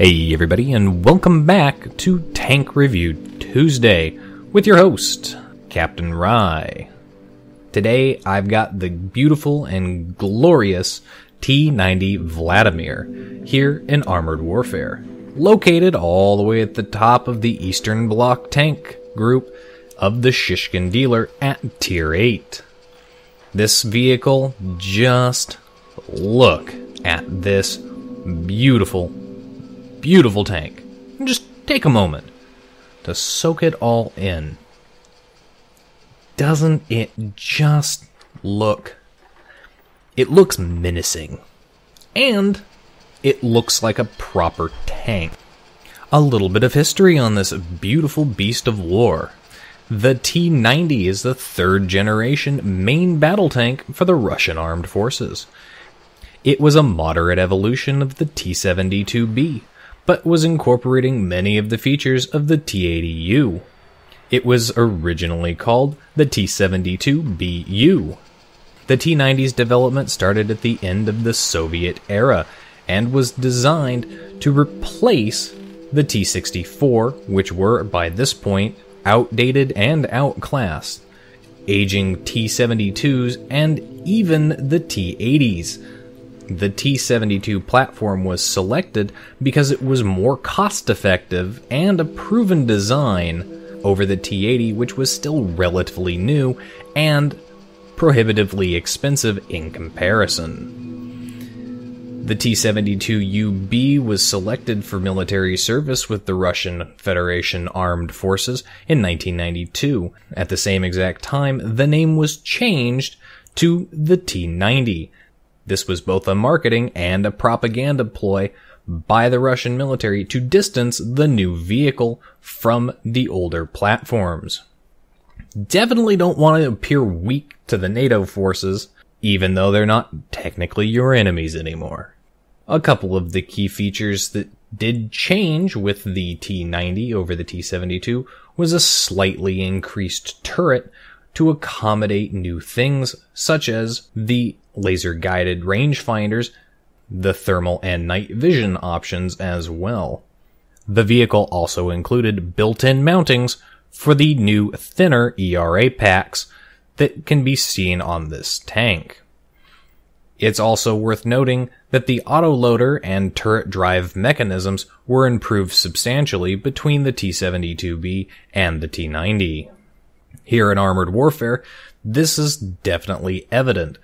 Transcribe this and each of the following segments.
Hey everybody, and welcome back to Tank Review Tuesday with your host, Captain Rye. Today I've got the beautiful and glorious T-90 Vladimir here in Armored Warfare, located all the way at the top of the Eastern Bloc tank group of the Shishkin dealer at Tier 8. This vehicle, just look at this beautiful tank. Just take a moment to soak it all in. Doesn't it just look... It looks menacing. And it looks like a proper tank. A little bit of history on this beautiful beast of war. The T-90 is the third generation main battle tank for the Russian armed forces. It was a moderate evolution of the T-72B, but was incorporating many of the features of the T-80U. It was originally called the T-72BU. The T-90's development started at the end of the Soviet era, and was designed to replace the T-64, which were, by this point, outdated and outclassed, aging T-72s, and even the T-80s. The T-72 platform was selected because it was more cost-effective and a proven design over the T-80, which was still relatively new and prohibitively expensive in comparison. The T-72UB was selected for military service with the Russian Federation Armed Forces in 1992. At the same exact time, the name was changed to the T-90. This was both a marketing and a propaganda ploy by the Russian military to distance the new vehicle from the older platforms. Definitely don't want to appear weak to the NATO forces, even though they're not technically your enemies anymore. A couple of the key features that did change with the T-90 over the T-72 was a slightly increased turret to accommodate new things, such as the laser-guided rangefinders, the thermal and night vision options as well. The vehicle also included built-in mountings for the new thinner ERA packs that can be seen on this tank. It's also worth noting that the autoloader and turret drive mechanisms were improved substantially between the T-72B and the T-90. Here in Armored Warfare, this is definitely evident,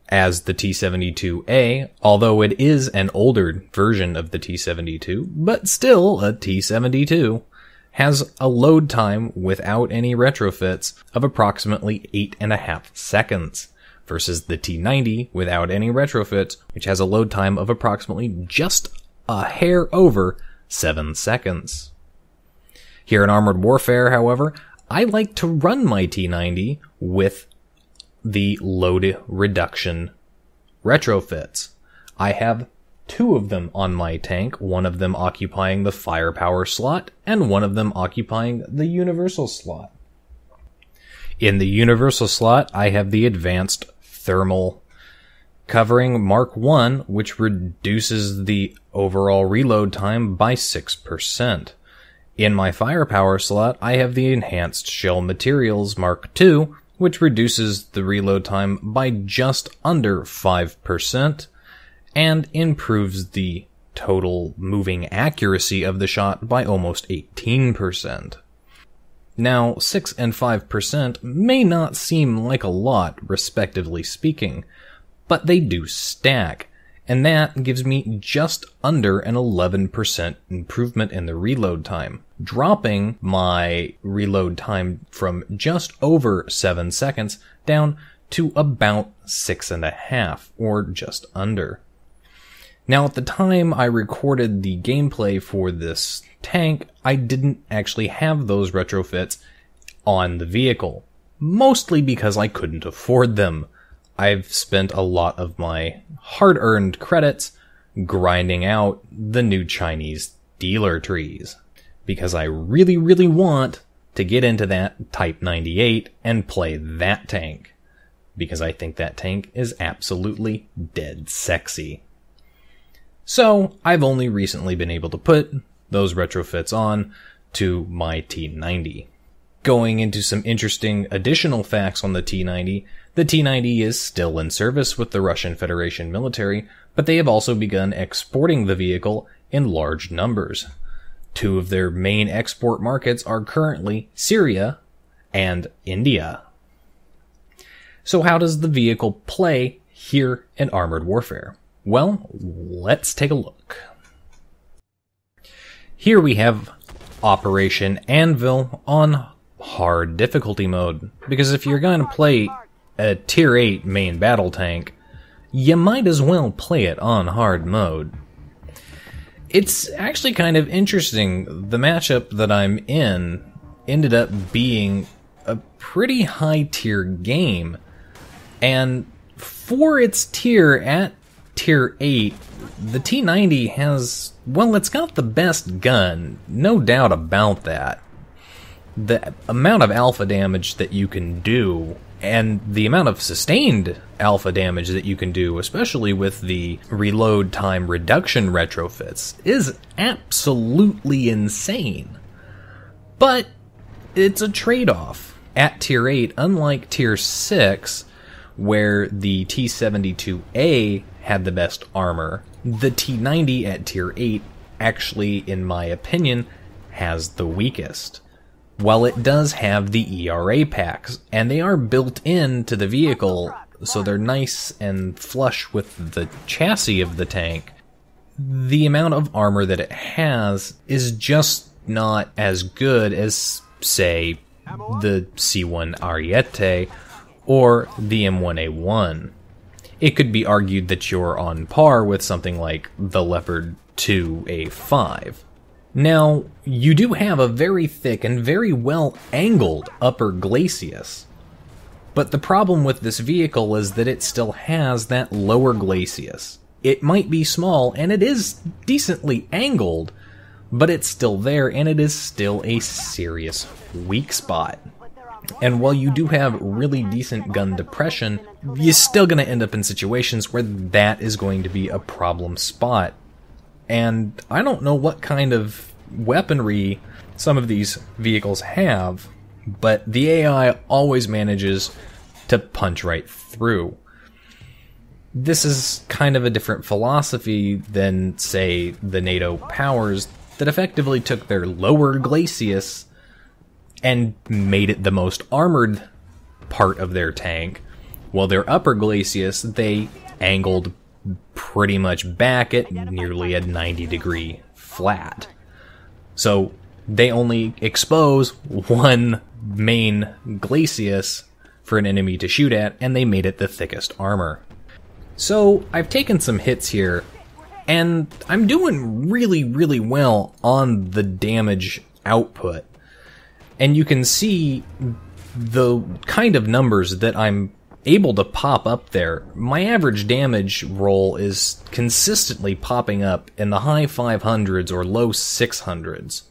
as the T-72A, although it is an older version of the T-72, but still a T-72, has a load time without any retrofits of approximately 8.5 seconds, versus the T-90 without any retrofits, which has a load time of approximately just a hair over 7 seconds. Here in Armored Warfare, however, I like to run my T-90 with the load reduction retrofits. I have 2 of them on my tank, one of them occupying the firepower slot, and one of them occupying the universal slot. In the universal slot, I have the advanced thermal covering Mark I, which reduces the overall reload time by 6%. In my firepower slot, I have the enhanced shell materials Mark II, which reduces the reload time by just under 5% and improves the total moving accuracy of the shot by almost 18%. Now, 6 and 5% may not seem like a lot, respectively speaking, but they do stack, and that gives me just under an 11% improvement in the reload time, dropping my reload time from just over 7 seconds down to about 6.5, or just under. Now, at the time I recorded the gameplay for this tank, I didn't actually have those retrofits on the vehicle, mostly because I couldn't afford them. I've spent a lot of my hard-earned credits grinding out the new Chinese dealer trees, because I really, really want to get into that Type 98 and play that tank, because I think that tank is absolutely dead sexy. So I've only recently been able to put those retrofits on to my T-90. Going into some interesting additional facts on the T-90, the T-90 is still in service with the Russian Federation military, but they have also begun exporting the vehicle in large numbers. Two of their main export markets are currently Syria and India. So how does the vehicle play here in armored warfare? Well, let's take a look. Here we have Operation Anvil on hard difficulty mode, because if you're going to play a tier 8 main battle tank, you might as well play it on hard mode. It's actually kind of interesting. The matchup that I'm in ended up being a pretty high tier game, and for its tier at tier 8, the T-90 has, well, it's got the best gun, no doubt about that. The amount of alpha damage that you can do, and the amount of sustained alpha damage that you can do, especially with the reload time reduction retrofits, is absolutely insane. But it's a trade-off. At tier 8, unlike tier 6, where the T-72A had the best armor, the T-90 at tier 8 actually, in my opinion, has the weakest. While it does have the ERA packs, and they are built into the vehicle, so they're nice and flush with the chassis of the tank, the amount of armor that it has is just not as good as, say, the C1 Ariete or the M1A1. It could be argued that you're on par with something like the Leopard 2A5. Now, you do have a very thick and very well-angled upper glacis, but the problem with this vehicle is that it still has that lower glacis. It might be small, and it is decently angled, but it's still there, and it is still a serious weak spot. And while you do have really decent gun depression, you're still going to end up in situations where that is going to be a problem spot. And I don't know what kind of weaponry some of these vehicles have, but the AI always manages to punch right through. This is kind of a different philosophy than, say, the NATO powers that effectively took their lower glacis and made it the most armored part of their tank, while their upper glacis they angled pretty much back at nearly a 90-degree flat. So they only expose one main glacis for an enemy to shoot at, and they made it the thickest armor. So I've taken some hits here, and I'm doing really, really well on the damage output. And you can see the kind of numbers that I'm able to pop up there. My average damage roll is consistently popping up in the high 500s or low 600s.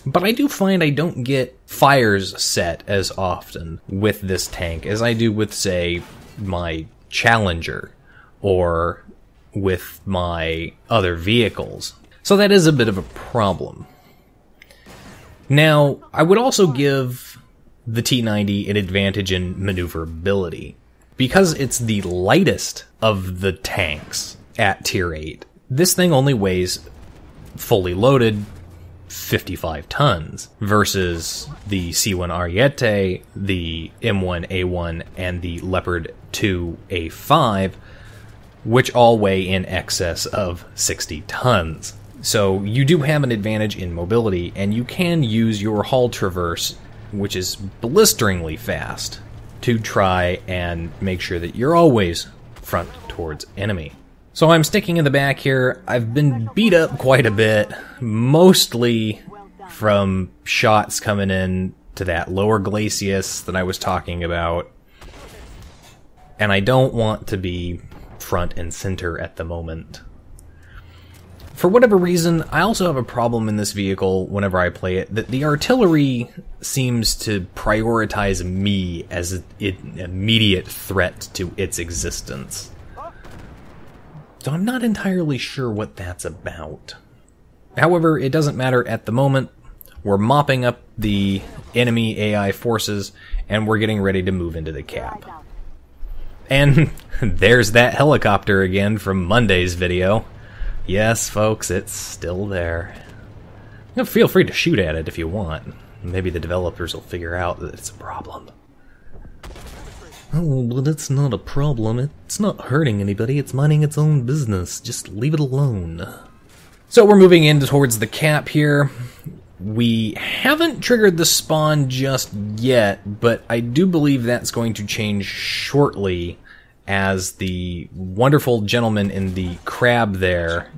But I do find I don't get fires set as often with this tank as I do with, say, my Challenger or with my other vehicles. So that is a bit of a problem. Now, I would also give the T-90 an advantage in maneuverability. Because it's the lightest of the tanks at tier 8, this thing only weighs, fully loaded, 55 tons, versus the C1 Ariete, the M1A1, and the Leopard 2A5, which all weigh in excess of 60 tons. So you do have an advantage in mobility, and you can use your hull traverse, which is blisteringly fast, to try and make sure that you're always front towards enemy. So I'm sticking in the back here. I've been beat up quite a bit, mostly from shots coming in to that lower glacis that I was talking about. And I don't want to be front and center at the moment. For whatever reason, I also have a problem in this vehicle whenever I play it, that the artillery seems to prioritize me as an immediate threat to its existence. So I'm not entirely sure what that's about. However, it doesn't matter at the moment. We're mopping up the enemy AI forces, and we're getting ready to move into the cap. And there's that helicopter again from Monday's video. Yes, folks, it's still there. Feel free to shoot at it if you want. Maybe the developers will figure out that it's a problem. Oh, but it's not a problem. It's not hurting anybody. It's minding its own business. Just leave it alone. So we're moving in towards the cap here. We haven't triggered the spawn just yet, but I do believe that's going to change shortly as the wonderful gentleman in the crab there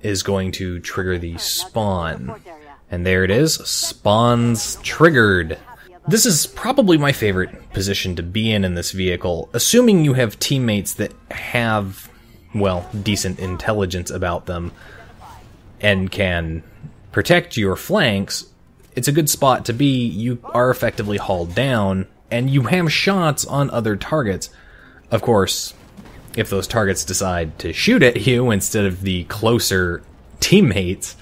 is going to trigger the spawn. And there it is, spawns triggered. This is probably my favorite position to be in this vehicle, assuming you have teammates that have, well, decent intelligence about them and can protect your flanks. It's a good spot to be. You are effectively hauled down, and you have shots on other targets. Of course, if those targets decide to shoot at you instead of the closer teammates,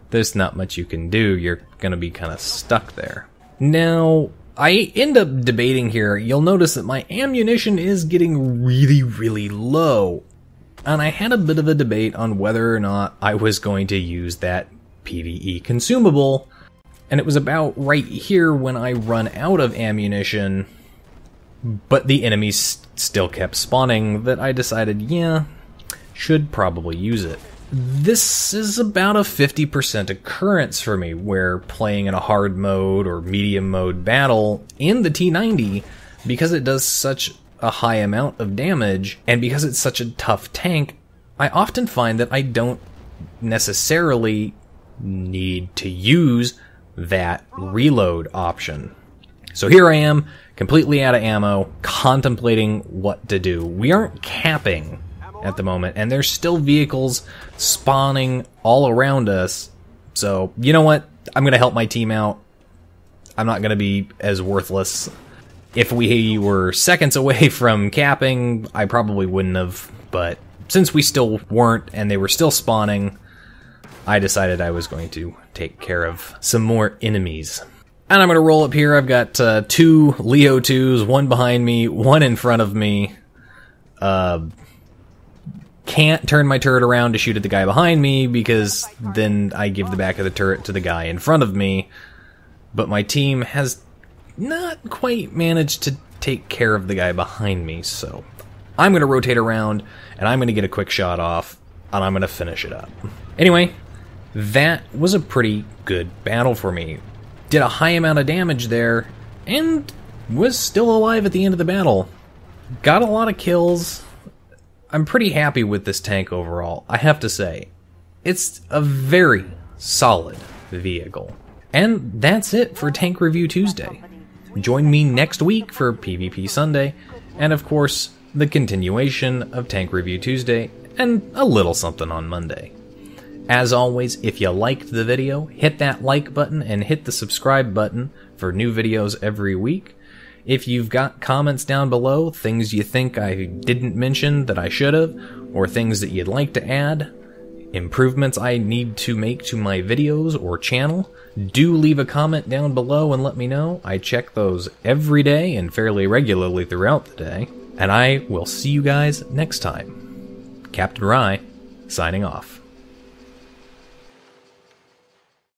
there's not much you can do. You're going to be kind of stuck there. Now, I end up debating here. You'll notice that my ammunition is getting really, really low. And I had a bit of a debate on whether or not I was going to use that PvE consumable. And it was about right here when I run out of ammunition, but the enemies still kept spawning, that I decided, yeah, should probably use it. This is about a 50% occurrence for me, where playing in a hard mode or medium mode battle in the T-90, because it does such a high amount of damage, and because it's such a tough tank, I often find that I don't necessarily need to use that reload option. So here I am, completely out of ammo, contemplating what to do. We aren't capping at the moment, and there's still vehicles spawning all around us. So, you know what? I'm going to help my team out. I'm not going to be as worthless. If we were seconds away from capping, I probably wouldn't have. But since we still weren't, and they were still spawning, I decided I was going to take care of some more enemies. And I'm going to roll up here. I've got two Leo 2s, one behind me, one in front of me. Can't turn my turret around to shoot at the guy behind me, because then I give the back of the turret to the guy in front of me. But my team has not quite managed to take care of the guy behind me, so I'm going to rotate around, and I'm going to get a quick shot off, and I'm going to finish it up. Anyway, that was a pretty good battle for me. Did a high amount of damage there, and was still alive at the end of the battle. Got a lot of kills. I'm pretty happy with this tank overall, I have to say. It's a very solid vehicle. And that's it for Tank Review Tuesday. Join me next week for PvP Sunday, and of course, the continuation of Tank Review Tuesday, and a little something on Monday. As always, if you liked the video, hit that like button and hit the subscribe button for new videos every week. If you've got comments down below, things you think I didn't mention that I should have, or things that you'd like to add, improvements I need to make to my videos or channel, do leave a comment down below and let me know. I check those every day and fairly regularly throughout the day. And I will see you guys next time. Captain Rye, signing off.